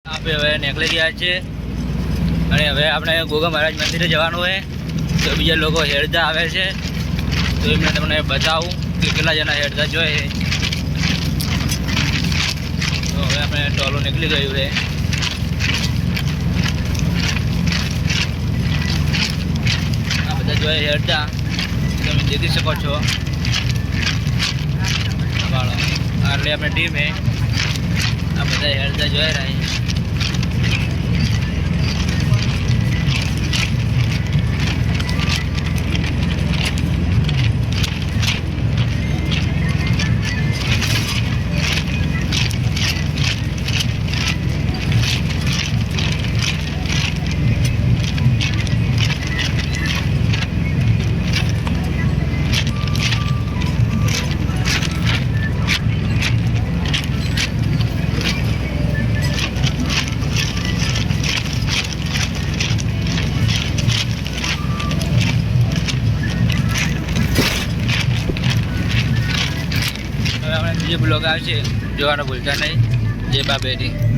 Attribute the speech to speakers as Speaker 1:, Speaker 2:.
Speaker 1: આપણે હવે નીકળી ગયા છે અને હવે આપણે ગોગા મહારાજ મંદિરે જવાનું હોય તો બીજા લોકો હેડતા આવે છે તો એમને તમને બતાવું કે કેટલા જણા હેડતા જોઈએ. તો હવે આપણે ટોલો નીકળી ગયું છે. આ બધા જોઈએ હેડતા તમે દેખી શકો છો. આટલી આપણે ટીમ હે આ બધા હેડતા જોઈ રહ્યા. જે બ્લોગ આવશે જોવાનું ભૂલતા નહીં. જય બાબેરી.